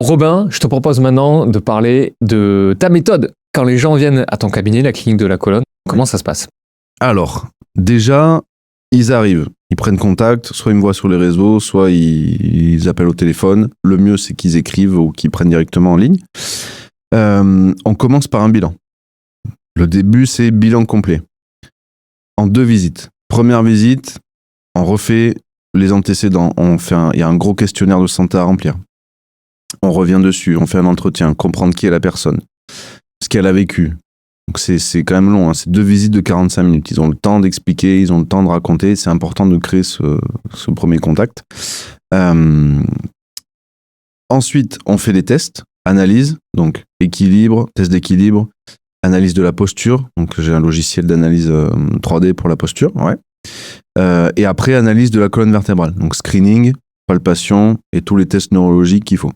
Robin, je te propose maintenant de parler de ta méthode. Quand les gens viennent à ton cabinet, la clinique de la colonne, comment ça se passe? Alors, déjà, ils arrivent, ils prennent contact, soit ils me voient sur les réseaux, soit ils appellent au téléphone. Le mieux, c'est qu'ils écrivent ou qu'ils prennent directement en ligne. On commence par un bilan. Le début, c'est bilan complet. En 2 visites. Première visite, on refait les antécédents. Il y a un gros questionnaire de santé à remplir. On revient dessus, on fait un entretien, comprendre qui est la personne, ce qu'elle a vécu. Donc c'est quand même long, hein. C'est 2 visites de 45 minutes. Ils ont le temps d'expliquer, ils ont le temps de raconter. C'est important de créer ce premier contact. Ensuite, on fait des tests, analyse, donc équilibre, test d'équilibre, analyse de la posture. Donc j'ai un logiciel d'analyse 3D pour la posture, ouais. Et après, analyse de la colonne vertébrale. Donc screening, palpation et tous les tests neurologiques qu'il faut.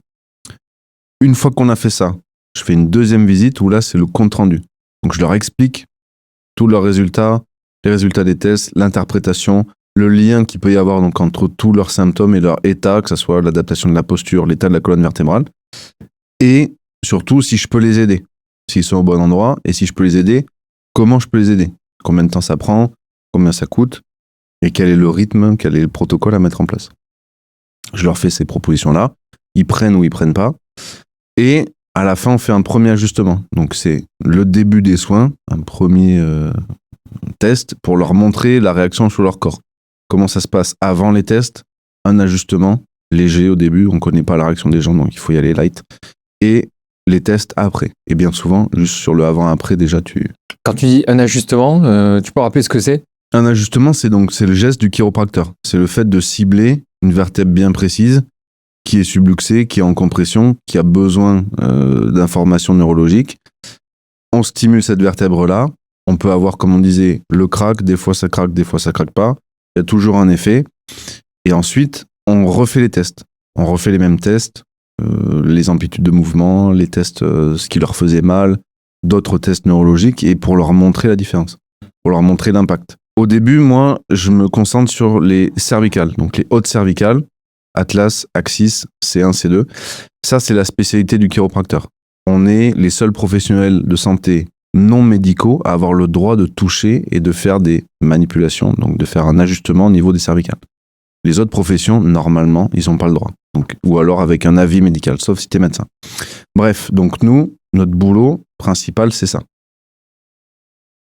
Une fois qu'on a fait ça, je fais une 2e visite où là, c'est le compte-rendu. Donc, je leur explique tous leurs résultats, les résultats des tests, l'interprétation, le lien qu'il peut y avoir donc, entre tous leurs symptômes et leur état, que ce soit l'adaptation de la posture, l'état de la colonne vertébrale. Et surtout, si je peux les aider, s'ils sont au bon endroit, et si je peux les aider, comment je peux les aider? Combien de temps ça prend? Combien ça coûte? Et quel est le rythme, quel est le protocole à mettre en place? Je leur fais ces propositions-là. Ils prennent ou ils prennent pas. Et à la fin, on fait un premier ajustement. Donc, c'est le début des soins, un premier test pour leur montrer la réaction sur leur corps. Comment ça se passe avant les tests? Un ajustement léger au début. On ne connaît pas la réaction des gens, donc il faut y aller light. Et les tests après. Et bien souvent, juste sur le avant-après, déjà, Quand tu dis un ajustement, tu peux rappeler ce que c'est? Un ajustement, c'est le geste du chiropracteur. C'est le fait de cibler une vertèbre bien précise qui est subluxée, qui est en compression, qui a besoin d'informations neurologiques. On stimule cette vertèbre-là. On peut avoir, comme on disait, le crack. Des fois, ça craque, des fois, ça craque pas. Il y a toujours un effet. Et ensuite, on refait les tests. On refait les mêmes tests, les amplitudes de mouvement, les tests, ce qui leur faisait mal, d'autres tests neurologiques, et pour leur montrer la différence, pour leur montrer l'impact. Au début, moi, je me concentre sur les cervicales, donc les hautes cervicales, Atlas, Axis, C1, C2. Ça, c'est la spécialité du chiropracteur. On est les seuls professionnels de santé non médicaux à avoir le droit de toucher et de faire des manipulations, donc de faire un ajustement au niveau des cervicales. Les autres professions, normalement, ils n'ont pas le droit. Donc, ou alors avec un avis médical, sauf si tu es médecin. Bref, donc nous, notre boulot principal, c'est ça.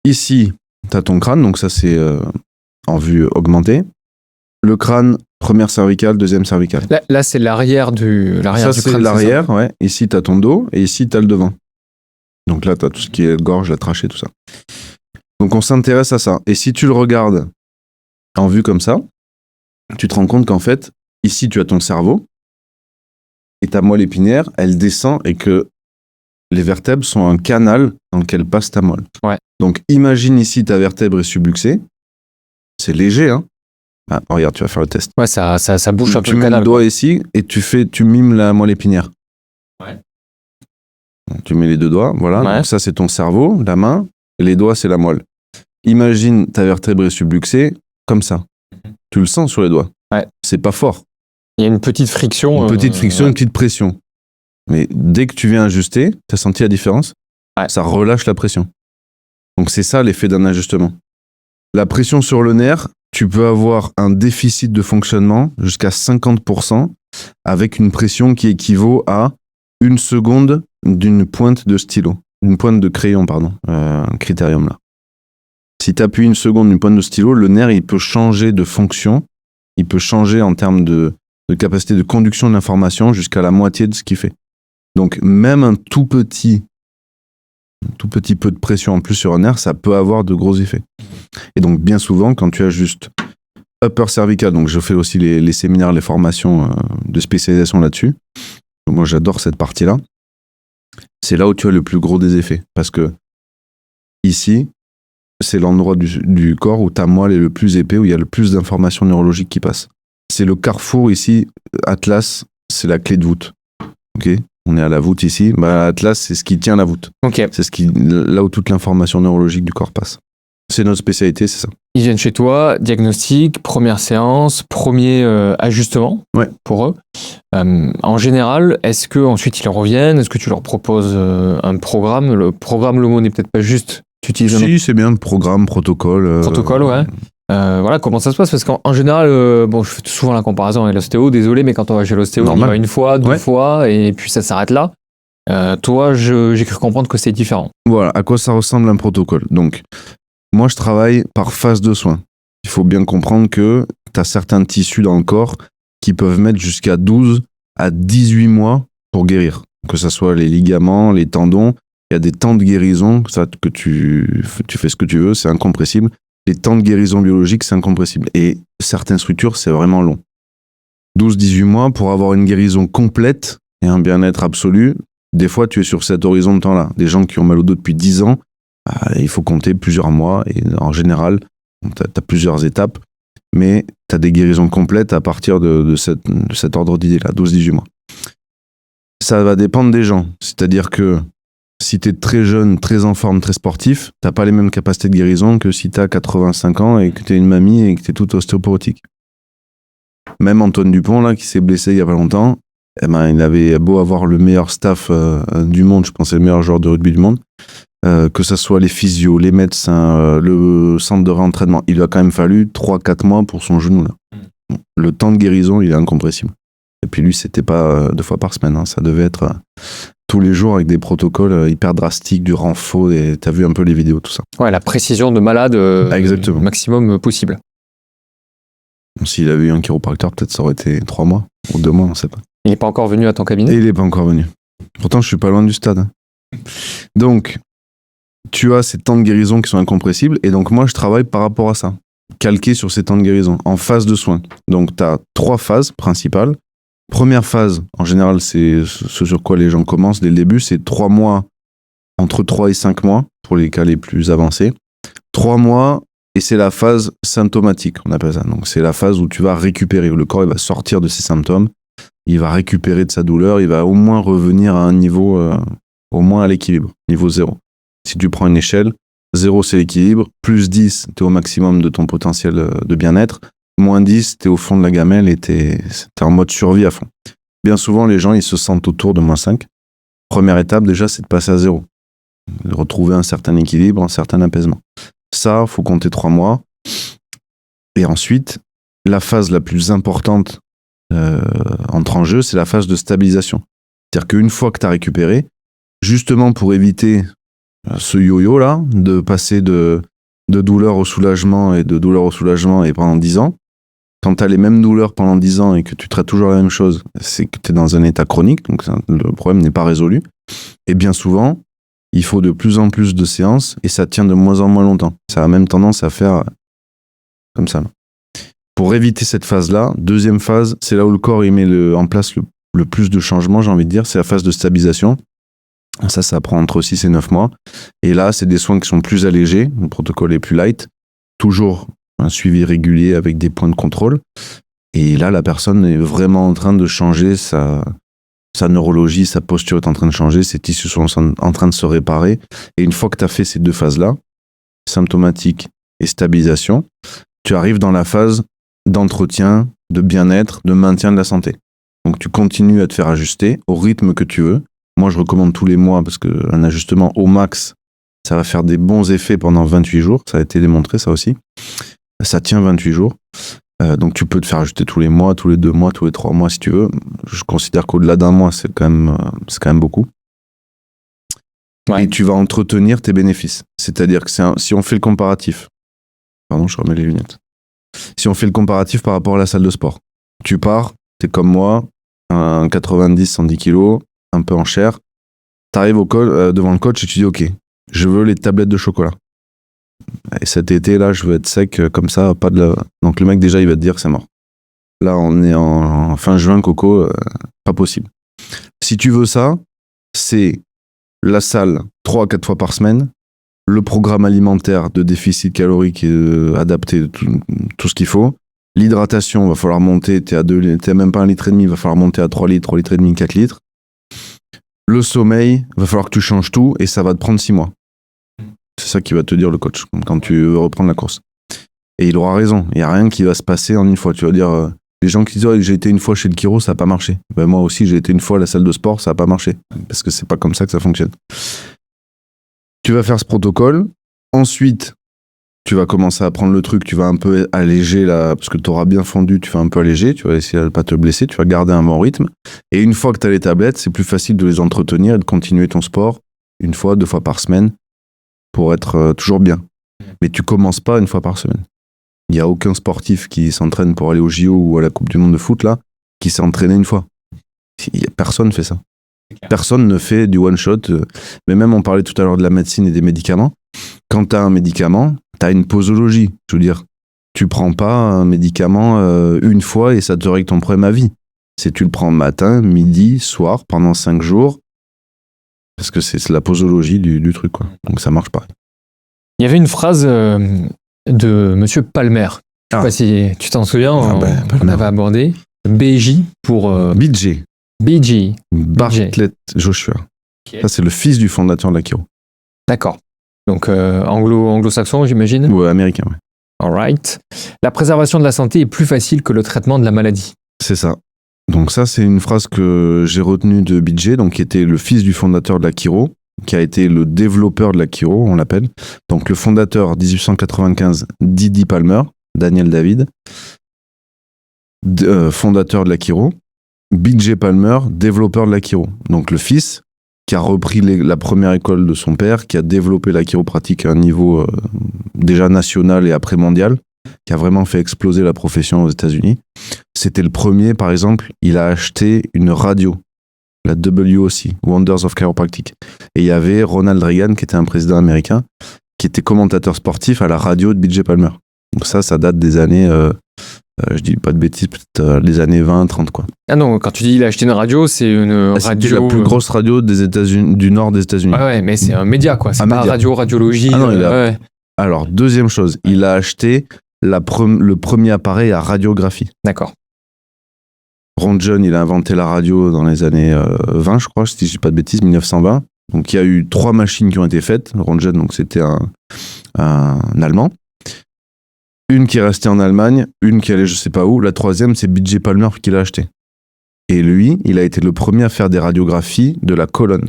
Ici, tu as ton crâne, donc ça, c'est en vue augmentée. Le crâne, première cervicale, deuxième cervicale. Là c'est l'arrière du crâne. Ça, c'est l'arrière, ouais. Ici, tu as ton dos et ici, tu as le devant. Donc là, tu as tout ce qui est gorge, la trachée, tout ça. Donc, on s'intéresse à ça. Et si tu le regardes en vue comme ça, tu te rends compte qu'en fait, ici, tu as ton cerveau et ta moelle épinière, elle descend et que les vertèbres sont un canal dans lequel passe ta moelle. Ouais. Donc, imagine ici, ta vertèbre est subluxée. C'est léger, hein. Ah, regarde, tu vas faire le test. Ouais, ça bouge un peu tu le mets canal. le doigt ici et tu mimes la moelle épinière. Ouais. Tu mets les 2 doigts, voilà. Ouais. Donc ça, c'est ton cerveau, la main, et les doigts, c'est la moelle. Imagine ta vertèbre est subluxée, comme ça. Tu le sens sur les doigts. Ouais. C'est pas fort. Il y a une petite friction. Une petite friction, ouais. une petite pression. Mais dès que tu viens ajuster, tu as senti la différence? Ouais. Ça relâche la pression. Donc c'est ça l'effet d'un ajustement. La pression sur le nerf, tu peux avoir un déficit de fonctionnement jusqu'à 50% avec une pression qui équivaut à 1 seconde d'une pointe de stylo. Une pointe de crayon, pardon. Un critérium là. Si tu appuies 1 seconde d'une pointe de stylo, le nerf il peut changer de fonction. Il peut changer en termes de capacité de conduction de l'information jusqu'à la moitié de ce qu'il fait. Donc même un tout petit peu de pression en plus sur un nerf, ça peut avoir de gros effets. Et donc bien souvent, quand tu ajustes upper cervical, donc je fais aussi les séminaires, les formations de spécialisation là-dessus. Moi j'adore cette partie-là. C'est là où tu as le plus gros des effets. Parce que ici, c'est l'endroit du corps où ta moelle est le plus épais, où il y a le plus d'informations neurologiques qui passent. C'est le carrefour ici, Atlas, c'est la clé de voûte. Ok ? On est à la voûte ici. Bah, Atlas, c'est ce qui tient la voûte. Ok. C'est là où toute l'information neurologique du corps passe. C'est notre spécialité, c'est ça. Ils viennent chez toi, diagnostic, première séance, premier ajustement pour eux. En général, est-ce que ensuite ils reviennent? Est-ce que tu leur proposes un programme? Le programme, le mot n'est peut-être pas juste. Tu utilises Si, c'est bien, programme, protocole. Protocole, ouais. Voilà, comment ça se passe? Parce qu'en général, je fais souvent la comparaison avec l'ostéo, désolé, mais quand on va chez l'ostéo, on y va une fois, deux fois, et puis ça s'arrête là. Toi, j'ai cru comprendre que c'est différent. Voilà, à quoi ça ressemble un protocole? Donc, moi, je travaille par phase de soins. Il faut bien comprendre que tu as certains tissus dans le corps qui peuvent mettre jusqu'à 12 à 18 mois pour guérir. Que ce soit les ligaments, les tendons, il y a des temps de guérison, ça, que tu fais ce que tu veux, c'est incompressible. Les temps de guérison biologique, c'est incompressible. Et certaines structures, c'est vraiment long. 12-18 mois pour avoir une guérison complète et un bien-être absolu. Des fois, tu es sur cet horizon de temps-là. Des gens qui ont mal au dos depuis 10 ans, il faut compter plusieurs mois. Et en général, tu as plusieurs étapes. Mais tu as des guérisons complètes à partir de cet ordre d'idée-là, 12-18 mois. Ça va dépendre des gens. C'est-à-dire que si tu es très jeune, très en forme, très sportif, tu n'as pas les mêmes capacités de guérison que si tu as 85 ans et que tu es une mamie et que tu es toute ostéoporotique. Même Antoine Dupont, là, qui s'est blessé il n'y a pas longtemps, il avait beau avoir le meilleur staff du monde, je pense que c'est le meilleur joueur de rugby du monde, que ce soit les physios, les médecins, le centre de réentraînement, il lui a quand même fallu 3-4 mois pour son genou. Là. Le temps de guérison, il est incompressible. Et puis lui, c'était pas 2 fois par semaine, hein, ça devait être tous les jours avec des protocoles hyper drastiques, du renfort, et t'as vu un peu les vidéos, tout ça. Ouais, la précision de malade maximum possible. S'il avait eu un chiropracteur, peut-être ça aurait été 3 mois ou 2 mois, on sait pas. Il n'est pas encore venu à ton cabinet? Et il n'est pas encore venu. Pourtant, je suis pas loin du stade. Hein. Donc, tu as ces temps de guérison qui sont incompressibles, et donc moi, je travaille par rapport à ça, calqué sur ces temps de guérison, en phase de soins. Donc, tu as 3 phases principales. Première phase, en général, c'est ce sur quoi les gens commencent dès le début, c'est 3 mois, entre 3 et 5 mois, pour les cas les plus avancés. 3 mois, et c'est la phase symptomatique, on appelle ça. Donc, c'est la phase où tu vas récupérer, où le corps il va sortir de ses symptômes, il va récupérer de sa douleur, il va au moins revenir à un niveau, au moins à l'équilibre, niveau 0. Si tu prends une échelle, 0 c'est l'équilibre, plus 10, tu es au maximum de ton potentiel de bien-être, moins 10, tu es au fond de la gamelle et tu es en mode survie à fond. Bien souvent, les gens, ils se sentent autour de moins 5. Première étape, déjà, c'est de passer à 0. De retrouver un certain équilibre, un certain apaisement. Ça, il faut compter 3 mois. Et ensuite, la phase la plus importante entre en jeu, c'est la phase de stabilisation. C'est-à-dire qu'une fois que tu as récupéré, justement pour éviter ce yo-yo là, de passer de douleur au soulagement et de douleur au soulagement et pendant 10 ans, quand tu as les mêmes douleurs pendant 10 ans et que tu traites toujours la même chose, c'est que tu es dans un état chronique, donc le problème n'est pas résolu. Et bien souvent, il faut de plus en plus de séances et ça tient de moins en moins longtemps. Ça a même tendance à faire comme ça. Là. Pour éviter cette phase-là, deuxième phase, c'est là où le corps il met en place le plus de changements, j'ai envie de dire, c'est la phase de stabilisation. Ça prend entre 6 et 9 mois. Et là, c'est des soins qui sont plus allégés, le protocole est plus light, toujours un suivi régulier avec des points de contrôle. Et là, la personne est vraiment en train de changer sa neurologie, sa posture est en train de changer, ses tissus sont en train de se réparer. Et une fois que tu as fait ces 2 phases-là, symptomatique et stabilisation, tu arrives dans la phase d'entretien, de bien-être, de maintien de la santé. Donc tu continues à te faire ajuster au rythme que tu veux. Moi, je recommande tous les mois parce qu'un ajustement au max, ça va faire des bons effets pendant 28 jours. Ça a été démontré, ça aussi. Ça tient 28 jours. Donc tu peux te faire ajuster tous les mois, tous les 2 mois, tous les 3 mois si tu veux. Je considère qu'au-delà d'un mois, c'est quand même beaucoup. Ouais. Et tu vas entretenir tes bénéfices. C'est-à-dire que si on fait le comparatif, pardon, je remets les lunettes. Si on fait le comparatif par rapport à la salle de sport, tu pars, t'es comme moi, un 90-110 kilos, un peu en chair, t'arrives devant le coach et tu dis ok, je veux les tablettes de chocolat. Et cet été là, je veux être sec comme ça, pas de la... Donc le mec déjà il va te dire que c'est mort. Là on est en fin juin, Coco, pas possible. Si tu veux ça, c'est la salle 3 à 4 fois par semaine, le programme alimentaire de déficit calorique adapté, tout ce qu'il faut. L'hydratation, va falloir monter, t'es même pas 1,5 litre, il va falloir monter à 3 litres, 3,5 litres, 4 litres. Le sommeil, va falloir que tu changes tout et ça va te prendre 6 mois. C'est ça qui va te dire le coach quand tu veux reprendre la course. Et il aura raison. Il n'y a rien qui va se passer en une fois. Tu vas dire, les gens qui disent j'ai été une fois chez le chiro, ça n'a pas marché. Ben, moi aussi, j'ai été une fois à la salle de sport, ça n'a pas marché. Parce que c'est pas comme ça que ça fonctionne. Tu vas faire ce protocole. Ensuite, tu vas commencer à prendre le truc. Tu vas un peu alléger parce que tu auras bien fondu. Tu vas un peu alléger. Tu vas essayer de ne pas te blesser. Tu vas garder un bon rythme. Et une fois que tu as les tablettes, c'est plus facile de les entretenir et de continuer ton sport 1 fois, 2 fois par semaine pour être toujours bien. Mais tu commences pas 1 fois par semaine. Il n'y a aucun sportif qui s'entraîne pour aller au JO ou à la Coupe du Monde de foot, là, qui s'est entraîné 1 fois. Personne ne fait ça. Personne ne fait du one-shot. Mais même, on parlait tout à l'heure de la médecine et des médicaments. Quand tu as un médicament, tu as une posologie. Je veux dire, tu prends pas un médicament 1 fois et ça te règle ton problème à vie. C'est tu le prends matin, midi, soir, pendant 5 jours. Parce que c'est la posologie du truc, quoi. Donc ça marche pas. Il y avait une phrase de Monsieur Palmer. Je sais pas si tu t'en souviens, on avait abordé BJ pour... BJ. BJ. Bartlett Joshua. Okay. Ça, c'est le fils du fondateur de la chiro. D'accord. Donc anglo-saxon, j'imagine ? Ouais, américain, ouais. All right. La préservation de la santé est plus facile que le traitement de la maladie. C'est ça. Donc ça, c'est une phrase que j'ai retenue de BJ, donc qui était le fils du fondateur de la chiro, qui a été le développeur de la chiro, on l'appelle. Donc le fondateur, 1895, Didi Palmer, Daniel David, fondateur de la chiro. BJ Palmer, développeur de la chiro. Donc le fils, qui a repris la première école de son père, qui a développé la chiropratique à un niveau déjà national et après mondial, qui a vraiment fait exploser la profession aux États-Unis. C'était le premier, par exemple, il a acheté une radio, la WOC, Wonders of Chiropractic. Et il y avait Ronald Reagan, qui était un président américain, qui était commentateur sportif à la radio de BJ Palmer. Donc ça date des années, je dis pas de bêtises, peut-être les années 20, 30, quoi. Ah non, quand tu dis il a acheté une radio, c'est une radio... C'était la plus grosse radio des États-Unis, du nord des États-Unis. Ah ouais, mais c'est un média, quoi. C'est pas radiologie. Ah non, ouais. Alors, deuxième chose, il a acheté le premier appareil à radiographie. D'accord. Ron John, il a inventé la radio dans les années 20, je crois, si je dis pas de bêtises, 1920. Donc, il y a eu 3 machines qui ont été faites. Ron John, donc, c'était un Allemand. Une qui est restée en Allemagne, une qui allait je sais pas où. La 3e, c'est BJ Palmer qui l'a acheté. Et lui, il a été le premier à faire des radiographies de la colonne,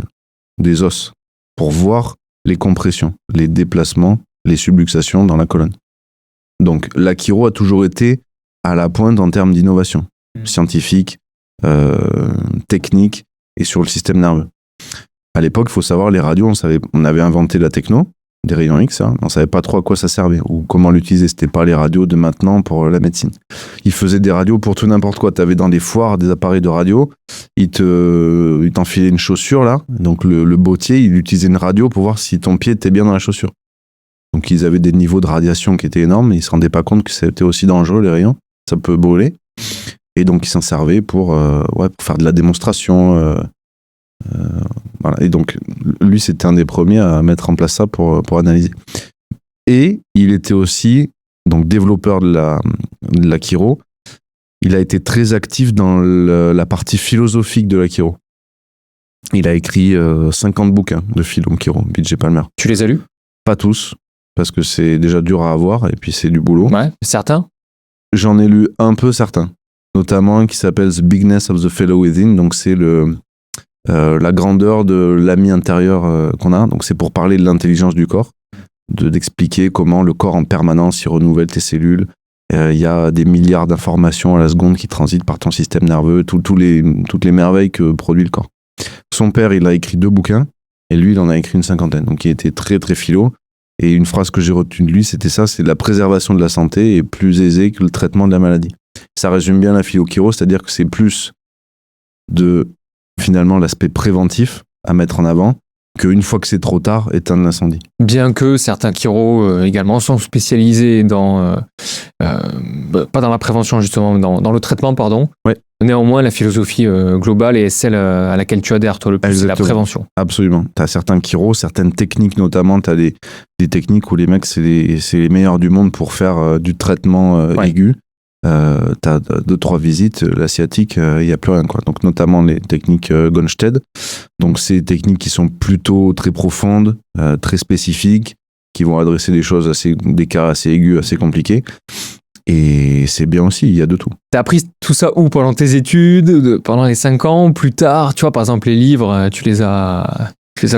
des os, pour voir les compressions, les déplacements, les subluxations dans la colonne. Donc, la chiro a toujours été à la pointe en termes d'innovation scientifique, technique et sur le système nerveux. À l'époque, il faut savoir, les radios, on avait inventé la techno, des rayons X, hein, on savait pas trop à quoi ça servait ou comment l'utiliser. C'était pas les radios de maintenant pour la médecine. Ils faisaient des radios pour tout n'importe quoi. T'avais dans des foires des appareils de radio, ils t'enfilaient une chaussure là. Donc le bottier, il utilisait une radio pour voir si ton pied était bien dans la chaussure. Donc ils avaient des niveaux de radiation qui étaient énormes, et ils se rendaient pas compte que c'était aussi dangereux les rayons. Ça peut brûler. Et donc ils s'en servaient pour faire de la démonstration. Voilà. Et donc, lui, c'était un des premiers à mettre en place ça pour analyser. Et il était aussi donc développeur de la chiro. Il a été très actif dans la partie philosophique de la chiro. Il a écrit 50 bouquins de philo chiro, BJ Palmer. Tu les as lus ? Pas tous, parce que c'est déjà dur à avoir, et puis c'est du boulot. Ouais, certains ? J'en ai lu un peu certains, notamment un qui s'appelle The Bigness of the Fellow Within, donc c'est la grandeur de l'ami intérieur qu'on a. Donc c'est pour parler de l'intelligence du corps, d'expliquer comment le corps en permanence il renouvelle tes cellules. Il y a des milliards d'informations à la seconde qui transitent par ton système nerveux, toutes les merveilles que produit le corps. Son père, il a écrit 2 bouquins, et lui, il en a écrit une 50aine. Donc il était très très philo. Et une phrase que j'ai retenue de lui, c'était ça, c'est la préservation de la santé est plus aisée que le traitement de la maladie. Ça résume bien la philo-chiro, c'est-à-dire que c'est plus de finalement l'aspect préventif à mettre en avant qu'une fois que c'est trop tard, éteindre l'incendie. Bien que certains chiro également sont spécialisés dans pas dans la prévention justement, dans le traitement, pardon. Ouais. Néanmoins, la philosophie globale est celle à laquelle tu adhères toi le plus, c'est la prévention. Absolument. Tu as certains chiro, certaines techniques notamment, tu as des techniques où les mecs, c'est les meilleurs du monde pour faire du traitement aigu. T'as 2-3 visites, l'asiatique, il n'y a plus rien, quoi. Donc notamment les techniques Gonstead. Donc c'est des techniques qui sont plutôt très profondes, très spécifiques, qui vont adresser des cas assez aigus, assez compliqués. Et c'est bien aussi, il y a de tout. T'as appris tout ça où? Pendant tes études, pendant les 5 ans, plus tard? Tu vois, par exemple, les livres, tu les as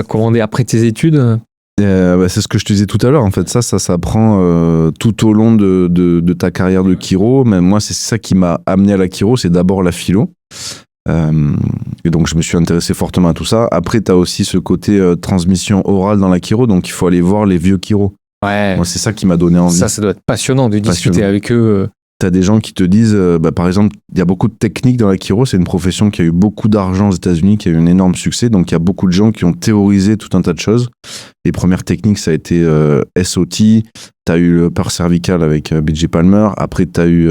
commandés après tes études? C'est ce que je te disais tout à l'heure. En fait, ça s'apprend tout au long de ta carrière de chiro. Même moi, c'est ça qui m'a amené à la chiro. C'est d'abord la philo. Et donc, je me suis intéressé fortement à tout ça. Après, tu as aussi ce côté transmission orale dans la chiro. Donc, il faut aller voir les vieux chiros. Ouais. Moi, c'est ça qui m'a donné envie. Ça doit être passionnant de discuter avec eux. T'as des gens qui te disent, par exemple, il y a beaucoup de techniques dans la chiro. C'est une profession qui a eu beaucoup d'argent aux États-Unis, qui a eu un énorme succès. Donc, il y a beaucoup de gens qui ont théorisé tout un tas de choses. Les premières techniques, ça a été SOT. T'as eu le peur cervical avec B.J. Palmer. Après, t'as eu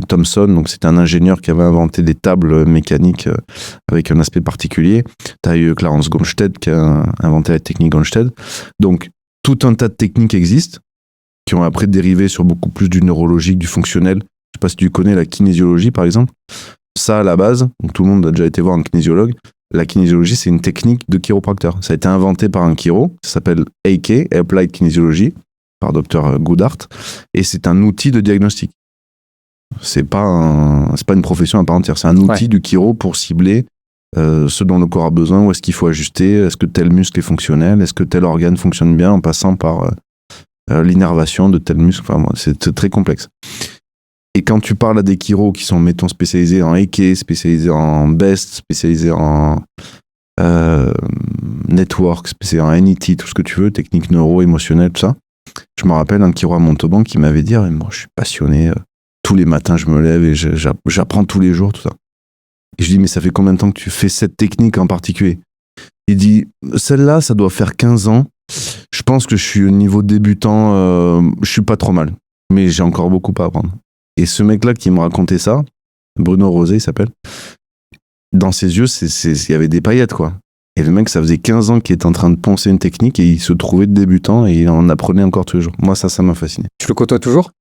Thomson. Donc, c'était un ingénieur qui avait inventé des tables mécaniques avec un aspect particulier. T'as eu Clarence Gonstead qui a inventé la technique Gonstead. Donc, tout un tas de techniques existent, qui ont après dérivé sur beaucoup plus du neurologique, du fonctionnel. Je sais pas si tu connais la kinésiologie, par exemple. Ça, à la base, donc tout le monde a déjà été voir un kinésiologue. La kinésiologie, c'est une technique de chiropracteur. Ça a été inventé par un chiro, ça s'appelle AK, Applied Kinesiology, par Dr. Goodhart, et c'est un outil de diagnostic. C'est pas une profession à part entière, c'est un outil du chiro pour cibler ce dont le corps a besoin, où est-ce qu'il faut ajuster, est-ce que tel muscle est fonctionnel, est-ce que tel organe fonctionne bien, en passant par l'innervation de tel muscle. Enfin, c'est très complexe. Et quand tu parles à des chiros qui sont, mettons, spécialisés en Eike, spécialisés en BEST, spécialisés en network, spécialisés en NET, tout ce que tu veux, technique neuro-émotionnelle, tout ça. Je me rappelle un chiro à Montauban qui m'avait dit, moi, je suis passionné, tous les matins je me lève et j'apprends tous les jours, tout ça. Et je dis, mais ça fait combien de temps que tu fais cette technique en particulier? Il dit, celle-là, ça doit faire 15 ans. Je pense que je suis au niveau débutant, je suis pas trop mal, mais j'ai encore beaucoup à apprendre. Et ce mec-là qui me racontait ça, Bruno Rosé, il s'appelle, dans ses yeux, il y avait des paillettes, quoi. Et le mec, ça faisait 15 ans qu'il était en train de poncer une technique et il se trouvait débutant et il en apprenait encore tous les jours. Moi, ça m'a fasciné. Tu le côtoies toujours?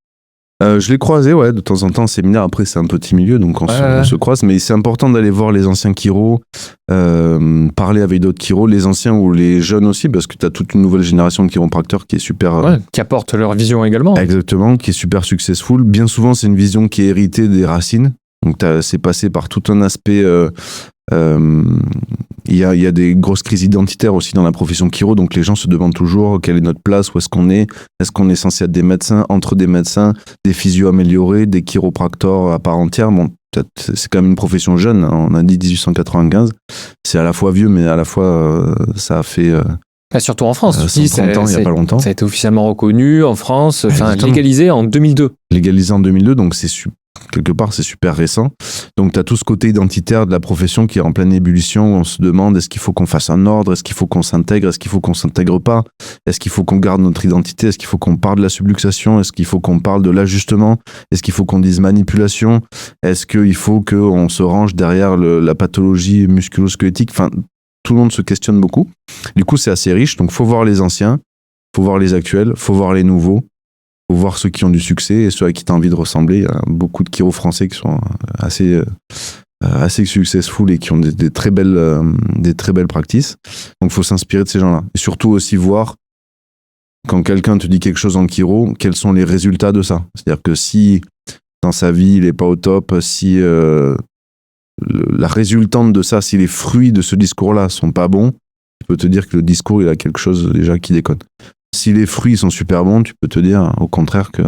Je l'ai croisé, de temps en temps en séminaire. Après, c'est un petit milieu, donc on se croise. Mais c'est important d'aller voir les anciens chiros, parler avec d'autres chiros, les anciens ou les jeunes aussi, parce que tu as toute une nouvelle génération de chiropracteurs qui est super... qui apportent leur vision également. Exactement, qui est super successful. Bien souvent, c'est une vision qui est héritée des racines. Donc, c'est passé par tout un aspect... Il y a des grosses crises identitaires aussi dans la profession chiro, donc les gens se demandent toujours quelle est notre place, où est-ce qu'on est censé être des médecins, entre des médecins, des physios améliorés, des chiropracteurs à part entière. Bon, c'est quand même une profession jeune, hein. On a dit 1895, c'est à la fois vieux, mais à la fois ça a fait... surtout en France, 130 ans, il n'y a pas longtemps. Ça a été officiellement reconnu en France, légalisé en 2002. Légalisé en 2002, donc quelque part, c'est super récent. Donc, tu as tout ce côté identitaire de la profession qui est en pleine ébullition, où on se demande est-ce qu'il faut qu'on fasse un ordre, est-ce qu'il faut qu'on s'intègre, est-ce qu'il faut qu'on s'intègre pas, est-ce qu'il faut qu'on garde notre identité, est-ce qu'il faut qu'on parle de la subluxation, est-ce qu'il faut qu'on parle de l'ajustement, est-ce qu'il faut qu'on dise manipulation, est-ce qu'il faut qu'on se range derrière la pathologie musculo-squelettique. Enfin, tout le monde se questionne beaucoup. Du coup, c'est assez riche. Donc, faut voir les anciens, faut voir les actuels, faut voir les nouveaux. Faut voir ceux qui ont du succès et ceux à qui tu as envie de ressembler. Il y a beaucoup de chiros français qui sont assez successful et qui ont des très belles practices. Donc, il faut s'inspirer de ces gens-là. Et surtout aussi voir, quand quelqu'un te dit quelque chose en chiro, quels sont les résultats de ça. C'est-à-dire que si, dans sa vie, il n'est pas au top, si la résultante de ça, si les fruits de ce discours-là sont pas bons, tu peux te dire que le discours, il a quelque chose déjà qui déconne. Si les fruits sont super bons, tu peux te dire au contraire que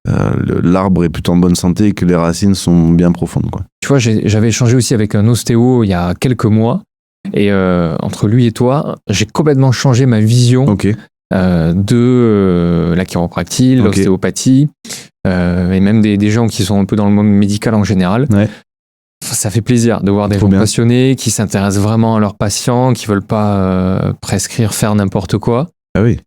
l'arbre est plutôt en bonne santé et que les racines sont bien profondes, quoi. Tu vois, j'avais échangé aussi avec un ostéo il y a quelques mois et entre lui et toi, j'ai complètement changé ma vision de la chiropractie, l'ostéopathie et même des gens qui sont un peu dans le monde médical en général. Ouais. Ça fait plaisir de voir des gens passionnés qui s'intéressent vraiment à leurs patients, qui veulent pas prescrire, faire n'importe quoi. Ah oui.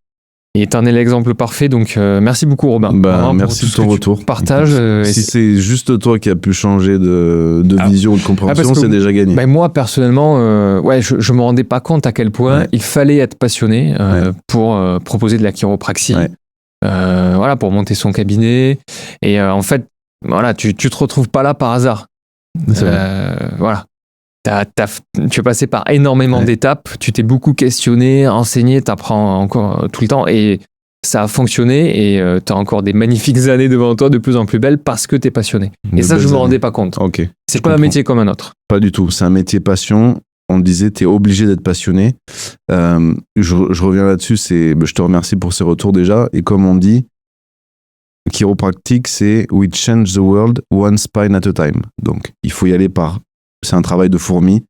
Et t'en es l'exemple parfait, donc merci beaucoup Robin. Merci de ton retour. Partage. Si c'est juste toi qui as pu changer de vision ou de compréhension, c'est déjà gagné. Moi personnellement, je me rendais pas compte à quel point il fallait être passionné pour proposer de la chiropraxie, pour monter son cabinet. Et en fait, tu te retrouves pas là par hasard. Voilà. tu es passé par énormément d'étapes, tu t'es beaucoup questionné, enseigné, tu apprends encore tout le temps et ça a fonctionné et tu as encore des magnifiques années devant toi de plus en plus belles parce que tu es passionné. Et ça, je ne me rendais pas compte. Okay. C'est pas un métier comme un autre. Pas du tout. C'est un métier passion. On disait, tu es obligé d'être passionné. Je reviens là-dessus. Je te remercie pour ces retours déjà. Et comme on dit, chiropractique, c'est « We change the world one spine at a time ». Donc, il faut y aller c'est un travail de fourmi.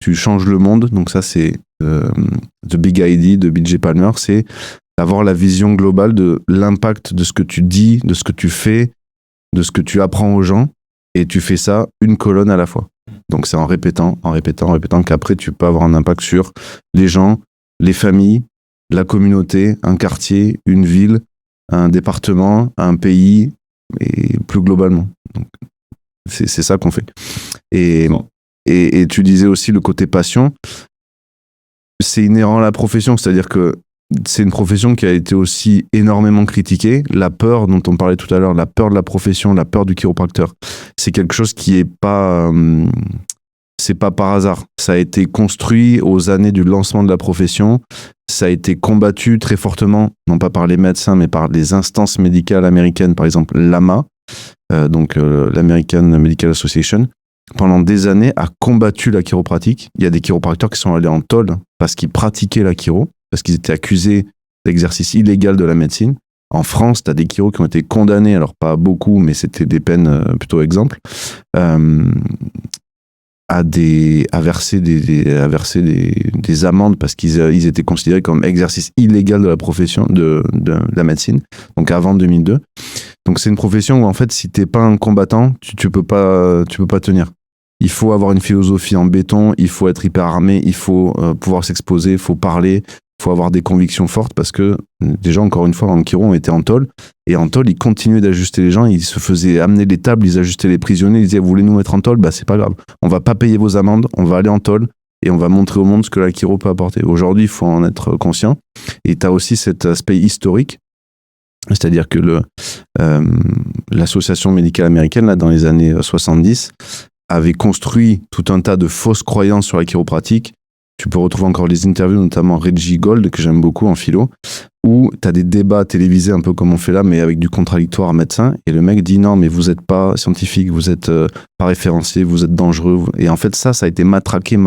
Tu changes le monde. Donc ça, c'est The Big Idea de BJ Palmer. C'est avoir la vision globale de l'impact de ce que tu dis, de ce que tu fais, de ce que tu apprends aux gens. Et tu fais ça une colonne à la fois. Donc c'est en répétant qu'après tu peux avoir un impact sur les gens, les familles, la communauté, un quartier, une ville, un département, un pays, et plus globalement. Donc, c'est ça qu'on fait. Et tu disais aussi le côté passion, c'est inhérent à la profession, c'est-à-dire que c'est une profession qui a été aussi énormément critiquée. La peur dont on parlait tout à l'heure, la peur de la profession, la peur du chiropracteur, c'est quelque chose qui est pas... c'est pas par hasard. Ça a été construit aux années du lancement de la profession. Ça a été combattu très fortement, non pas par les médecins, mais par les instances médicales américaines, par exemple l'AMA, l'American Medical Association, pendant des années a combattu la chiropratique. Il y a des chiropracteurs qui sont allés en tôle parce qu'ils pratiquaient la chiro, parce qu'ils étaient accusés d'exercice illégal de la médecine. En France, tu as des chiros qui ont été condamnés, alors pas beaucoup, mais c'était des peines plutôt exemples, à verser des amendes parce qu'ils étaient considérés comme exercice illégal de la profession de la médecine, donc avant 2002. Donc c'est une profession où en fait, si t'es pas un combattant, tu peux pas tenir. Il faut avoir une philosophie en béton, il faut être hyper armé, il faut pouvoir s'exposer, il faut parler, il faut avoir des convictions fortes parce que déjà, encore une fois, en chiro, on était en tôle. Et en tôle, ils continuaient d'ajuster les gens, ils se faisaient amener les tables, ils ajustaient les prisonniers, ils disaient, vous voulez nous mettre en tôle? Bah, c'est pas grave. On va pas payer vos amendes, on va aller en tôle et on va montrer au monde ce que la chiro peut apporter. Aujourd'hui, il faut en être conscient. Et tu as aussi cet aspect historique. C'est-à-dire que l'association médicale américaine, là, dans les années 70, avait construit tout un tas de fausses croyances sur la chiropratique. Tu peux retrouver encore les interviews, notamment Reggie Gold, que j'aime beaucoup en philo, où tu as des débats télévisés un peu comme on fait là, mais avec du contradictoire médecin. Et le mec dit non, mais vous n'êtes pas scientifique, vous n'êtes pas référencé, vous êtes dangereux. Et en fait, ça a été matraqué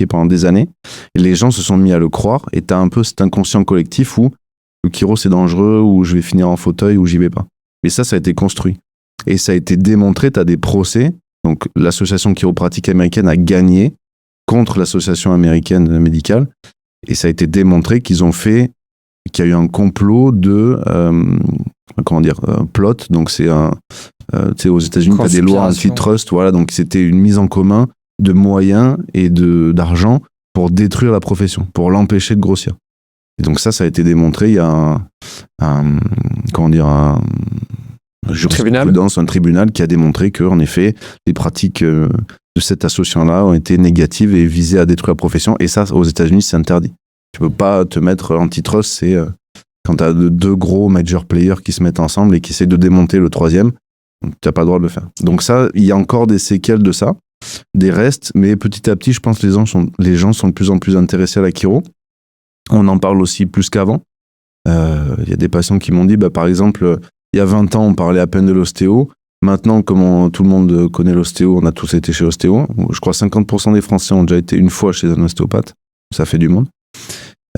pendant des années. Et les gens se sont mis à le croire. Et tu as un peu cet inconscient collectif où le chiro c'est dangereux, ou je vais finir en fauteuil, ou j'y vais pas. Et ça a été construit. Et ça a été démontré, tu as des procès. Donc l'association chiropratique américaine a gagné contre l'association américaine médicale. Et ça a été démontré qu'il y a eu un complot de plot. Donc c'est aux États-Unis, tu as des lois antitrust. Voilà, donc c'était une mise en commun de moyens et d'argent pour détruire la profession, pour l'empêcher de grossir. Et donc ça a été démontré. Il y a un tribunal qui a démontré que, en effet, les pratiques de cette association-là ont été négatives et visaient à détruire la profession. Et ça, aux États-Unis, c'est interdit. Tu peux pas te mettre antitrust, c'est quand tu as deux gros major players qui se mettent ensemble et qui essaient de démonter le troisième, tu n'as pas le droit de le faire. Donc ça, il y a encore des séquelles de ça, des restes, mais petit à petit, je pense que les gens sont de plus en plus intéressés à la chiro. On en parle aussi plus qu'avant. Il y a des patients qui m'ont dit, par exemple, il y a 20 ans, on parlait à peine de l'ostéo. Maintenant, comme tout le monde connaît l'ostéo, on a tous été chez l'ostéo. Je crois que 50% des Français ont déjà été une fois chez un ostéopathe. Ça fait du monde.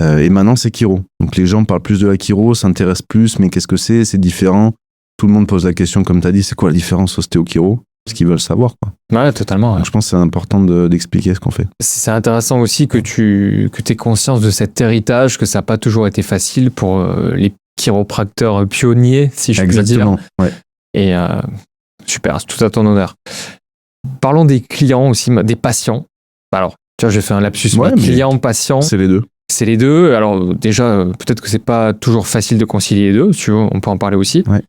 Et maintenant, c'est chiro. Donc les gens parlent plus de la chiro, s'intéressent plus, mais qu'est-ce que c'est? C'est différent. Tout le monde pose la question, comme tu as dit, c'est quoi la différence ostéo-chiro? Parce qu'ils veulent savoir, quoi. Ouais, totalement. Ouais. Donc, je pense que c'est important d'expliquer ce qu'on fait. C'est intéressant aussi que tu aies conscience de cet héritage, que ça n'a pas toujours été facile pour les chiropracteurs pionniers, si je puis dire. Ouais. Et super, c'est tout à ton honneur. Parlons des clients aussi, des patients. Alors, tu vois, j'ai fait un lapsus, mais clients, patients. C'est les deux. C'est les deux. Alors, déjà, peut-être que c'est pas toujours facile de concilier les deux, si tu veux, on peut en parler aussi. Ouais.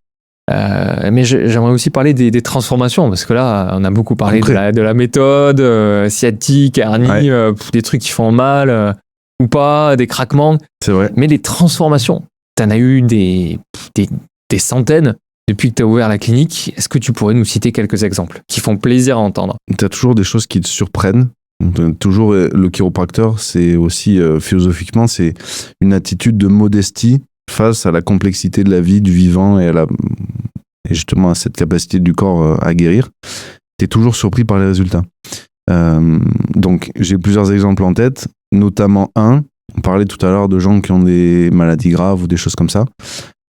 Mais j'aimerais aussi parler des transformations, parce que là, on a beaucoup parlé de la méthode, sciatique, hernie, des trucs qui font mal, ou pas, des craquements. C'est vrai. Mais les transformations, t'en as eu des centaines depuis que tu as ouvert la clinique. Est-ce que tu pourrais nous citer quelques exemples qui font plaisir à entendre? Tu as toujours des choses qui te surprennent. Toujours, le chiropracteur, c'est aussi, philosophiquement, c'est une attitude de modestie face à la complexité de la vie, du vivant et justement à cette capacité du corps à guérir. T'es toujours surpris par les résultats. Donc, j'ai plusieurs exemples en tête, notamment on parlait tout à l'heure de gens qui ont des maladies graves ou des choses comme ça.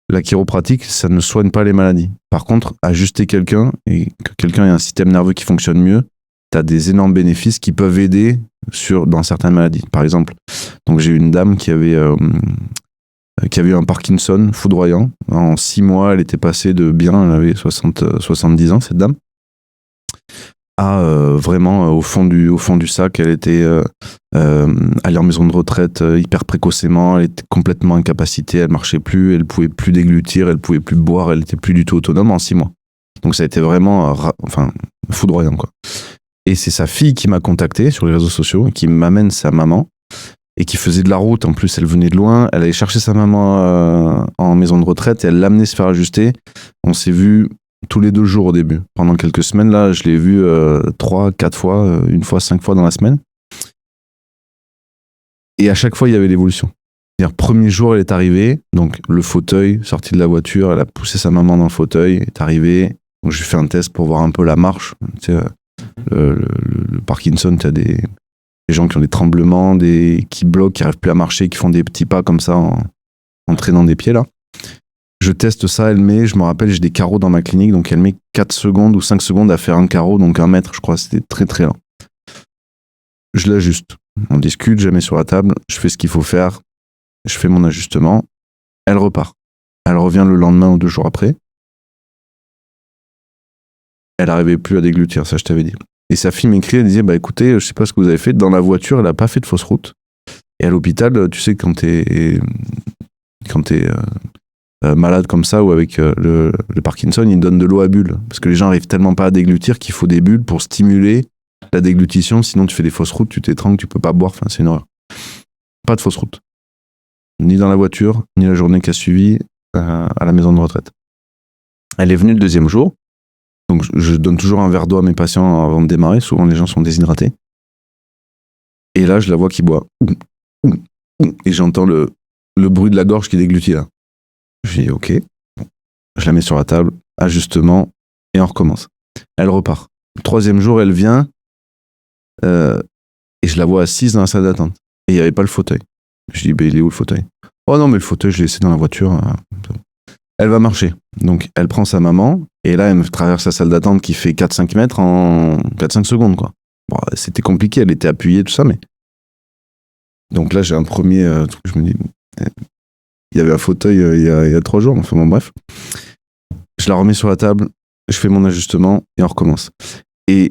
La chiropratique, ça ne soigne pas les maladies. Par contre, ajuster quelqu'un et que quelqu'un ait un système nerveux qui fonctionne mieux, tu as des énormes bénéfices qui peuvent aider dans certaines maladies. Par exemple, donc j'ai une dame qui avait eu un Parkinson foudroyant. En 6 mois, elle était passée de bien, elle avait 70 ans, cette dame, à vraiment au fond du sac. Elle était allée en maison de retraite hyper précocement, elle était complètement incapacitée, elle marchait plus, elle pouvait plus déglutir, elle pouvait plus boire, elle était plus du tout autonome en 6 mois. Donc ça a été vraiment foudroyant, quoi. Et c'est sa fille qui m'a contacté sur les réseaux sociaux, qui m'amène sa maman, et qui faisait de la route. En plus, elle venait de loin. Elle allait chercher sa maman en maison de retraite et elle l'amenait se faire ajuster. On s'est vus tous les 2 jours au début. Pendant quelques semaines, là, je l'ai vue 3, 4 fois, 1 fois, 5 fois dans la semaine. Et à chaque fois, il y avait l'évolution. C'est-à-dire, premier jour, elle est arrivée, donc le fauteuil, sorti de la voiture, elle a poussé sa maman dans le fauteuil, elle est arrivée. Donc, j'ai fait un test pour voir un peu la marche. Tu sais, le Parkinson, tu as des gens qui ont des tremblements, qui bloquent, qui n'arrivent plus à marcher, qui font des petits pas comme ça en traînant des pieds là. Je teste ça, elle met, je me rappelle, j'ai des carreaux dans ma clinique, donc elle met 4 secondes ou 5 secondes à faire un carreau, donc 1 mètre, je crois, c'était très très lent. Je l'ajuste, on discute, je la mets sur la table, je fais ce qu'il faut faire, je fais mon ajustement, elle repart. Elle revient le lendemain ou 2 jours après. Elle n'arrivait plus à déglutir, ça je t'avais dit. Et sa fille m'écrit, elle disait, écoutez, je sais pas ce que vous avez fait, dans la voiture, elle a pas fait de fausse route. Et à l'hôpital, tu sais, quand t'es malade comme ça ou avec le Parkinson, ils donnent de l'eau à bulles. Parce que les gens arrivent tellement pas à déglutir qu'il faut des bulles pour stimuler la déglutition. Sinon, tu fais des fausses routes, tu t'étrangles, tu peux pas boire. Enfin, c'est une horreur. Pas de fausse route. Ni dans la voiture, ni la journée qui a suivi à la maison de retraite. Elle est venue le 2e jour. Donc, je donne toujours un verre d'eau à mes patients avant de démarrer. Souvent, les gens sont déshydratés. Et là, je la vois qui boit. Et j'entends le bruit de la gorge qui déglutit, là. Je dis, OK. Je la mets sur la table, ajustement, et on recommence. Elle repart. Le 3e jour, elle vient, et je la vois assise dans la salle d'attente. Et il n'y avait pas le fauteuil. Je dis, il est où le fauteuil? Oh non, mais le fauteuil, je l'ai laissé dans la voiture. Elle va marcher. Donc, elle prend sa maman, et là, elle me traverse la salle d'attente qui fait 4-5 mètres en 4-5 secondes, quoi. Bon, c'était compliqué, elle était appuyée, tout ça, mais... Donc là, j'ai un premier truc, je me dis... Il y avait un fauteuil il y a 3 jours, enfin bon, bref. Je la remets sur la table, je fais mon ajustement, et on recommence. Et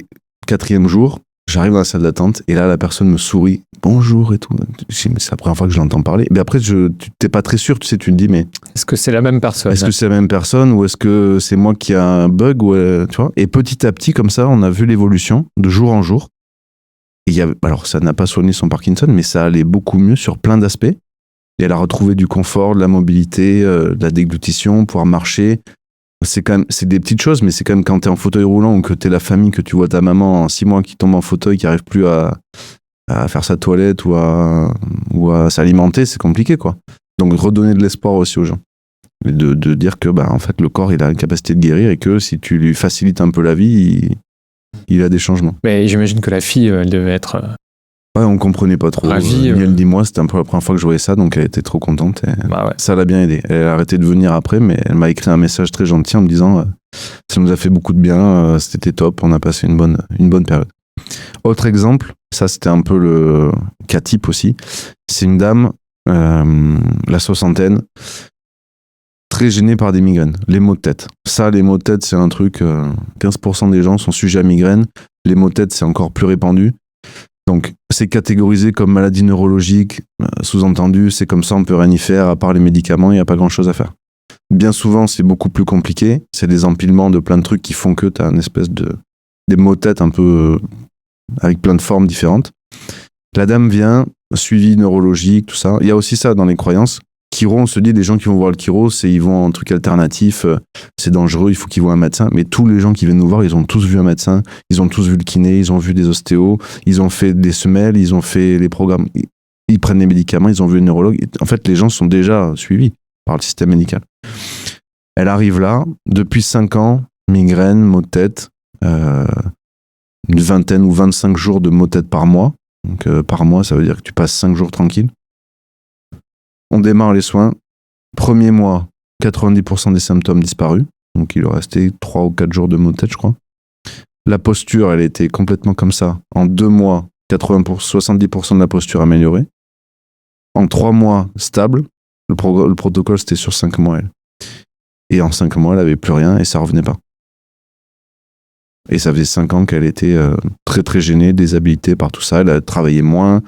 4e jour, j'arrive dans la salle d'attente, et là, la personne me sourit, bonjour et tout. Je dis, mais c'est la première fois que je l'entends parler. Mais après, tu t'es pas très sûr, tu sais, tu te dis, mais... Est-ce que c'est la même personne? Est-ce que c'est la même personne, ou est-ce que c'est moi qui a un bug, ou, tu vois? Et petit à petit, comme ça, on a vu l'évolution, de jour en jour. Et alors, ça n'a pas soigné son Parkinson, mais ça allait beaucoup mieux sur plein d'aspects. Et elle a retrouvé du confort, de la mobilité, de la déglutition, pouvoir marcher. C'est des petites choses, mais c'est quand même quand t'es en fauteuil roulant ou que t'es la famille, que tu vois ta maman en 6 mois qui tombe en fauteuil, qui arrive plus à faire sa toilette ou à s'alimenter, c'est compliqué, quoi. Donc, redonner de l'espoir aussi aux gens. Et de dire que, en fait, le corps, il a la capacité de guérir et que si tu lui facilites un peu la vie, il a des changements. Mais j'imagine que la fille, elle devait être... Ouais, on comprenait pas trop. Ravie, ni elle ni moi, c'était un peu la première fois que je voyais ça, donc elle était trop contente. Ouais. Ça l'a bien aidé. Elle a arrêté de venir après, mais elle m'a écrit un message très gentil en me disant ça nous a fait beaucoup de bien, c'était top, on a passé une bonne période. Autre exemple, ça c'était un peu le cas type aussi, c'est une dame, la soixantaine, très gênée par des migraines, les maux de tête. Ça, les maux de tête, c'est un truc, 15% des gens sont sujets à migraine, les maux de tête, c'est encore plus répandu. Donc, c'est catégorisé comme maladie neurologique, sous-entendu, c'est comme ça, on peut rien y faire, à part les médicaments, il n'y a pas grand-chose à faire. Bien souvent, c'est beaucoup plus compliqué, c'est des empilements de plein de trucs qui font que tu as une espèce des maux de tête un peu avec plein de formes différentes. La dame vient, suivi neurologique, tout ça. Il y a aussi ça dans les croyances, chiro, on se dit, les gens qui vont voir le chiro, ils vont en truc alternatif, c'est dangereux, il faut qu'ils voient un médecin. Mais tous les gens qui viennent nous voir, ils ont tous vu un médecin, ils ont tous vu le kiné, ils ont vu des ostéos, ils ont fait des semelles, ils ont fait les programmes, ils prennent des médicaments, ils ont vu un neurologue. En fait, les gens sont déjà suivis par le système médical. Elle arrive là, depuis 5 ans, migraine, maux de tête, une 20 ou 25 jours de maux de tête par mois. Donc par mois, ça veut dire que tu passes 5 jours tranquille. On démarre les soins. Premier mois, 90% des symptômes disparus. Donc il lui restait 3 ou 4 jours de maux de tête, je crois. La posture, elle était complètement comme ça. En 2 mois, 70% de la posture améliorée. En 3 mois, stable. Le protocole, c'était sur 5 mois, elle. Et en 5 mois, elle n'avait plus rien et ça revenait pas. Et ça faisait 5 ans qu'elle était très très gênée, déshabilitée par tout ça. Elle travaillait moins,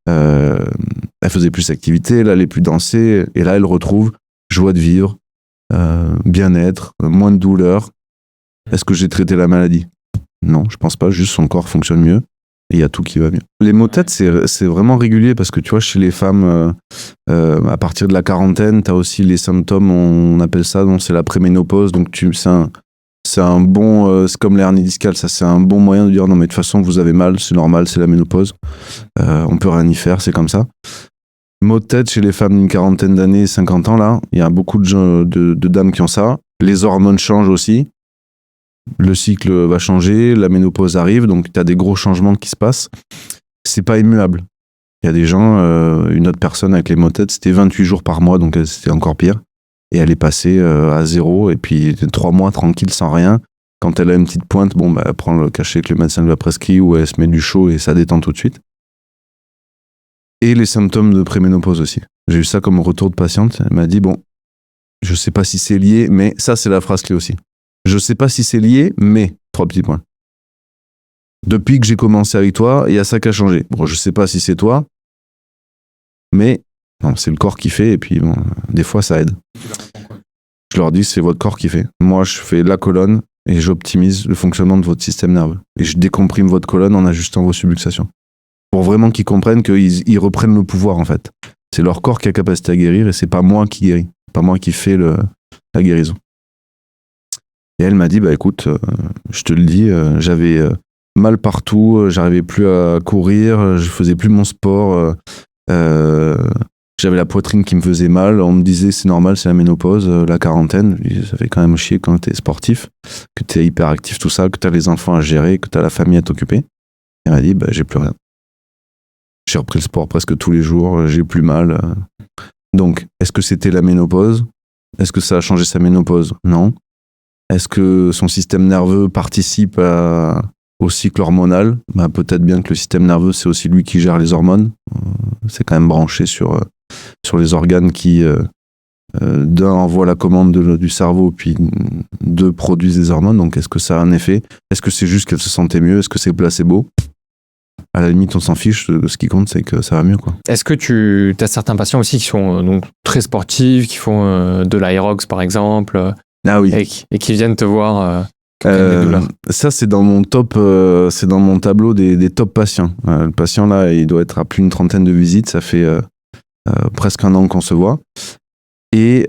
elle faisait plus d'activité, elle allait plus danser. Et là, elle retrouve joie de vivre, bien-être, moins de douleur. Est-ce que j'ai traité la maladie ? Non, je pense pas. Juste son corps fonctionne mieux et il y a tout qui va mieux. Les maux de tête, c'est vraiment régulier parce que tu vois, chez les femmes, à partir de la quarantaine, tu as aussi les symptômes, on appelle ça, c'est la préménopause. Donc c'est un bon, c'est comme l'hernie discale, ça c'est un bon moyen de dire non mais de toute façon vous avez mal, c'est normal, c'est la ménopause, on peut rien y faire, c'est comme ça. Maux de tête chez les femmes d'une quarantaine d'années, 50 ans là, il y a beaucoup de dames qui ont ça. Les hormones changent aussi, le cycle va changer, la ménopause arrive, donc tu as des gros changements qui se passent. C'est pas immuable. Il y a des gens, une autre personne avec les maux de tête, c'était 28 jours par mois, donc c'était encore pire. Et elle est passée à 0, et puis 3 mois tranquille sans rien. Quand elle a une petite pointe, elle prend le cachet que le médecin lui a prescrit, ou elle se met du chaud et ça détend tout de suite. Et les symptômes de préménopause aussi. J'ai eu ça comme retour de patiente. Elle m'a dit, je sais pas si c'est lié, mais ça c'est la phrase clé aussi. Je sais pas si c'est lié, mais 3 petits points. Depuis que j'ai commencé avec toi, il y a ça qui a changé. Je sais pas si c'est toi, mais non, c'est le corps qui fait, et puis des fois ça aide. Je leur dis, c'est votre corps qui fait. Moi, je fais la colonne et j'optimise le fonctionnement de votre système nerveux. Et je décomprime votre colonne en ajustant vos subluxations. Pour vraiment qu'ils comprennent qu'ils reprennent le pouvoir, en fait. C'est leur corps qui a capacité à guérir et c'est pas moi qui guéris. C'est pas moi qui fais la guérison. Et elle m'a dit, écoute, je te le dis, j'avais mal partout, j'arrivais plus à courir, je faisais plus mon sport, j'avais la poitrine qui me faisait mal, on me disait c'est normal, c'est la ménopause, la quarantaine, ça fait quand même chier quand t'es sportif, que t'es hyperactif, tout ça, que t'as les enfants à gérer, que t'as la famille à t'occuper. Elle m'a dit, j'ai plus rien. J'ai repris le sport presque tous les jours, j'ai plus mal. Donc, est-ce que c'était la ménopause ? Est-ce que ça a changé sa ménopause ? Non. Est-ce que son système nerveux participe au cycle hormonal ? Peut-être bien que le système nerveux, c'est aussi lui qui gère les hormones. C'est quand même branché sur les organes qui, d'un, envoient la commande du cerveau, puis deux, produisent des hormones. Donc, est-ce que ça a un effet ? Est-ce que c'est juste qu'elle se sentait mieux ? Est-ce que c'est placebo ? À la limite, on s'en fiche. Ce qui compte, c'est que ça va mieux, quoi. Est-ce que tu as certains patients aussi qui sont donc très sportifs, qui font de l'aérox, par exemple, ah oui, et qui viennent te voir ça, c'est dans mon top, c'est dans mon tableau des top patients. Le patient, là, il doit être à plus d'une 30aine de visites. Ça fait presque 1 an qu'on se voit. Et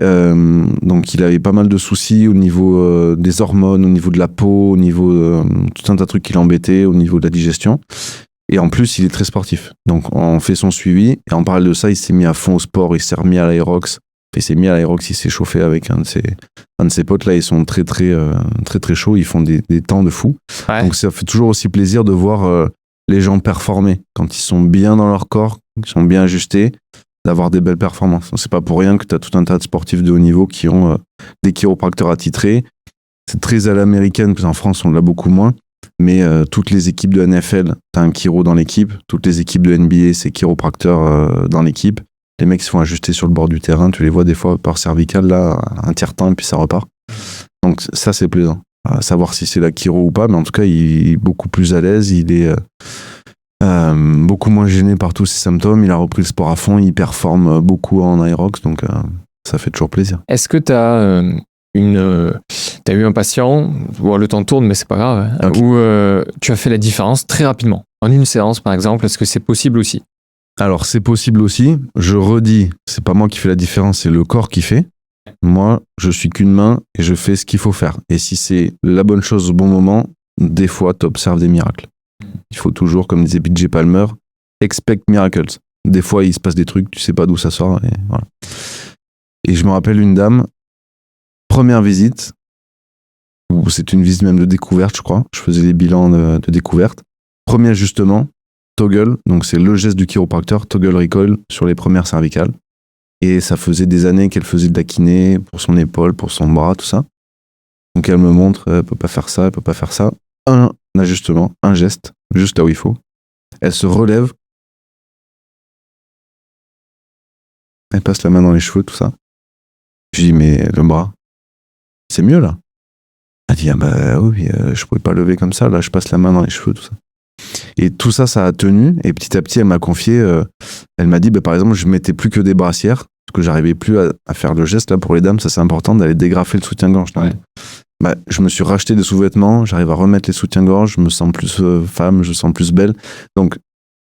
donc, il avait pas mal de soucis au niveau des hormones, au niveau de la peau, au niveau tout un tas de trucs qui l'embêtaient, au niveau de la digestion. Et en plus, il est très sportif. Donc, on fait son suivi. Et en parallèle de ça, il s'est mis à fond au sport. Il s'est remis à l'aérox. Il s'est mis à l'aérox. Il s'est chauffé avec un de ses potes. Là, ils sont très, très, très, très chauds. Ils font des temps de fou. Ouais. Donc, ça fait toujours aussi plaisir de voir les gens performer. Quand ils sont bien dans leur corps, qu'ils sont bien ajustés, d'avoir des belles performances. C'est pas pour rien que tu as tout un tas de sportifs de haut niveau qui ont des chiropracteurs attitrés. C'est très à l'américaine, parce qu'en France, on l'a beaucoup moins. Mais toutes les équipes de NFL, t'as un chiro dans l'équipe. Toutes les équipes de NBA, c'est chiropracteur dans l'équipe. Les mecs se font ajuster sur le bord du terrain. Tu les vois des fois par cervical, là, un tiers-temps, et puis ça repart. Donc ça, c'est plaisant. À savoir si c'est la chiro ou pas, mais en tout cas, il est beaucoup plus à l'aise. Il est beaucoup moins gêné par tous ses symptômes. Il a repris le sport à fond. Il performe beaucoup en aérox. Donc ça fait toujours plaisir. Est-ce que tu as t'as eu un patient, le temps tourne mais c'est pas grave, okay, où tu as fait la différence très rapidement, en une séance par exemple? Est-ce que c'est possible aussi? Alors, c'est possible aussi. Je redis, c'est pas moi qui fais la différence, c'est le corps qui fait. Moi, je suis qu'une main et je fais ce qu'il faut faire. Et si c'est la bonne chose au bon moment, des fois, tu observes des miracles. Il faut toujours, comme disait PJ Palmer, expect miracles. Des fois, il se passe des trucs, tu sais pas d'où ça sort. Et voilà. Et je me rappelle une dame, première visite, ou c'est une visite même de découverte, je crois. Je faisais des bilans de découverte. Premier ajustement, toggle, donc c'est le geste du chiropracteur, toggle recoil sur les premières cervicales. Et ça faisait des années qu'elle faisait de la kiné pour son épaule, pour son bras, tout ça. Donc elle me montre, elle peut pas faire ça, elle peut pas faire ça. Un ajustement, un geste, juste là où il faut. Elle se relève. Elle passe la main dans les cheveux, tout ça. Je dis, mais le bras, c'est mieux là. Elle dit, ah bah oui, je pouvais pas lever comme ça, là je passe la main dans les cheveux, tout ça. Et tout ça, ça a tenu. Et petit à petit, elle m'a confié, elle m'a dit, bah, par exemple, je mettais plus que des brassières, parce que j'arrivais plus à faire le geste. Là, pour les dames, ça c'est important d'aller dégrafer le soutien-gorge. Ouais. Bah, je me suis racheté des sous-vêtements, j'arrive à remettre les soutiens-gorge, je me sens plus femme, je me sens plus belle. Donc,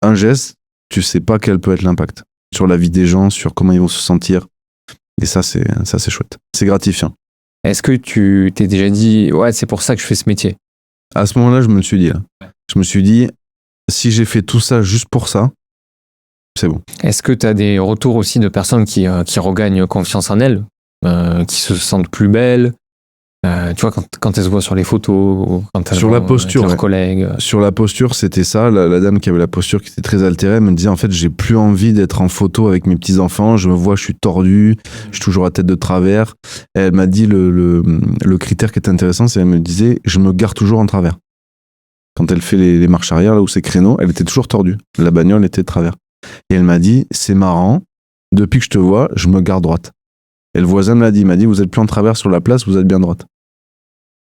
un geste, tu sais pas quel peut être l'impact sur la vie des gens, sur comment ils vont se sentir. Et ça, c'est chouette. C'est gratifiant. Est-ce que tu t'es déjà dit, ouais, c'est pour ça que je fais ce métier? À ce moment-là, je me le suis dit. Là. Je me suis dit, si j'ai fait tout ça juste pour ça, c'est bon. Est-ce que tu as des retours aussi de personnes qui regagnent confiance en elles, qui se sentent plus belles, tu vois, quand elles se voient sur les photos, quand elles sur la posture, leurs collègues. Sur la posture, c'était ça. La dame qui avait la posture qui était très altérée, elle me disait en fait, j'ai plus envie d'être en photo avec mes petits enfants. Je me vois, je suis tordu, je suis toujours à tête de travers. Et elle m'a dit le critère qui est intéressant, c'est elle me disait, je me gare toujours en travers. Quand elle fait les marches arrière, là où c'est créneau, elle était toujours tordue. La bagnole était de travers. Et elle m'a dit, c'est marrant, depuis que je te vois, je me gare droite. Et le voisin me l'a dit, il m'a dit, vous êtes plus en travers sur la place, vous êtes bien droite.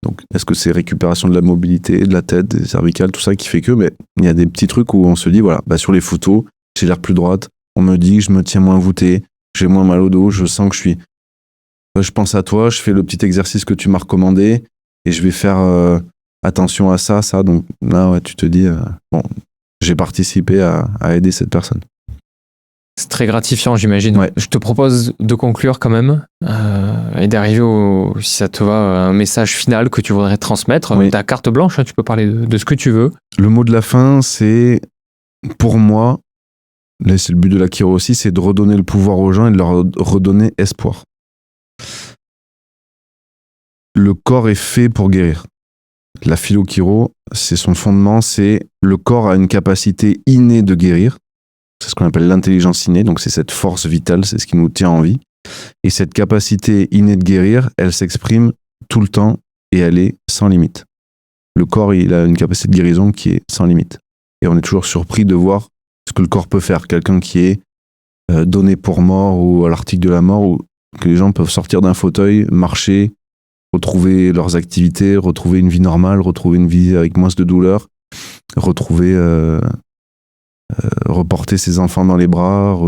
Donc, est-ce que c'est récupération de la mobilité, de la tête, des cervicales, tout ça qui fait que, mais il y a des petits trucs où on se dit, voilà, bah sur les photos, j'ai l'air plus droite, on me dit que je me tiens moins voûté, j'ai moins mal au dos, je sens que je pense à toi, je fais le petit exercice que tu m'as recommandé et je vais faire attention à ça. Donc là, ouais, tu te dis, bon, j'ai participé à aider cette personne. C'est très gratifiant, j'imagine. Ouais. Je te propose de conclure quand même et d'arriver si ça te va, un message final que tu voudrais transmettre. Oui. Ta carte blanche, hein, tu peux parler de ce que tu veux. Le mot de la fin, c'est, pour moi, là c'est le but de la chiro aussi, c'est de redonner le pouvoir aux gens et de leur redonner espoir. Le corps est fait pour guérir. La philo-chiro, c'est son fondement, c'est le corps a une capacité innée de guérir. C'est ce qu'on appelle l'intelligence innée, donc c'est cette force vitale, c'est ce qui nous tient en vie. Et cette capacité innée de guérir, elle s'exprime tout le temps et elle est sans limite. Le corps, il a une capacité de guérison qui est sans limite. Et on est toujours surpris de voir ce que le corps peut faire. Quelqu'un qui est donné pour mort ou à l'article de la mort, ou que les gens peuvent sortir d'un fauteuil, marcher, retrouver leurs activités, retrouver une vie normale, retrouver une vie avec moins de douleur, retrouver... reporter ses enfants dans les bras,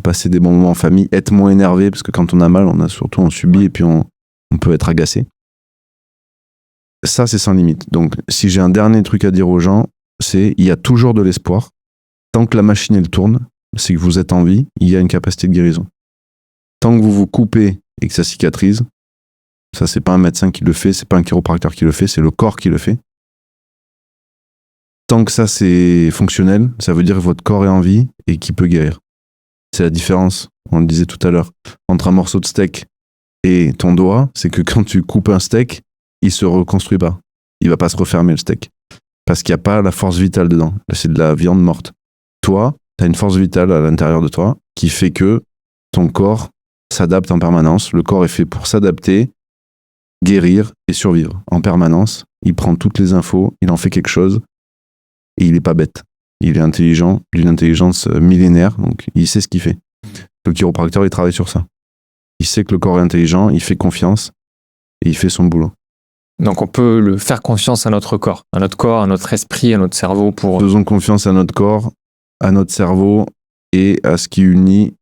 passer des bons moments en famille, être moins énervé, parce que quand on a mal, on subit et puis on peut être agacé. Ça, c'est sans limite. Donc, si j'ai un dernier truc à dire aux gens, c'est il y a toujours de l'espoir. Tant que la machine, elle tourne, c'est que vous êtes en vie, il y a une capacité de guérison. Tant que vous vous coupez et que ça cicatrise, ça, c'est pas un médecin qui le fait, c'est pas un chiropracteur qui le fait, c'est le corps qui le fait. Tant que ça, c'est fonctionnel, ça veut dire que votre corps est en vie et qu'il peut guérir. C'est la différence, on le disait tout à l'heure, entre un morceau de steak et ton doigt, c'est que quand tu coupes un steak, il se reconstruit pas. Il va pas se refermer, le steak. Parce qu'il n'y a pas la force vitale dedans. Là, c'est de la viande morte. Toi, tu as une force vitale à l'intérieur de toi qui fait que ton corps s'adapte en permanence. Le corps est fait pour s'adapter, guérir et survivre en permanence. Il prend toutes les infos, il en fait quelque chose. Et il n'est pas bête. Il est intelligent, d'une intelligence millénaire, donc il sait ce qu'il fait. Le chiropracteur, il travaille sur ça. Il sait que le corps est intelligent, il fait confiance et il fait son boulot. Donc on peut faire confiance à notre corps, à notre esprit, à notre cerveau pour... Faisons confiance à notre corps, à notre cerveau et à ce qui unit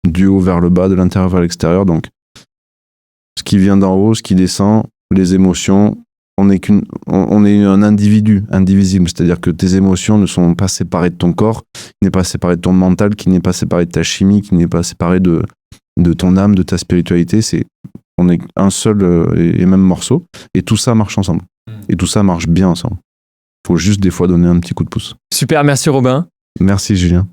du haut vers le bas, de l'intérieur vers l'extérieur. Donc ce qui vient d'en haut, ce qui descend, les émotions, on est un individu indivisible, c'est-à-dire que tes émotions ne sont pas séparées de ton corps, qui n'est pas séparé de ton mental, qui n'est pas séparé de ta chimie, qui n'est pas séparé de ton âme, de ta spiritualité. On est un seul et même morceau, et tout ça marche ensemble. Et tout ça marche bien ensemble. Il faut juste des fois donner un petit coup de pouce. Super, merci Robin. Merci Julien.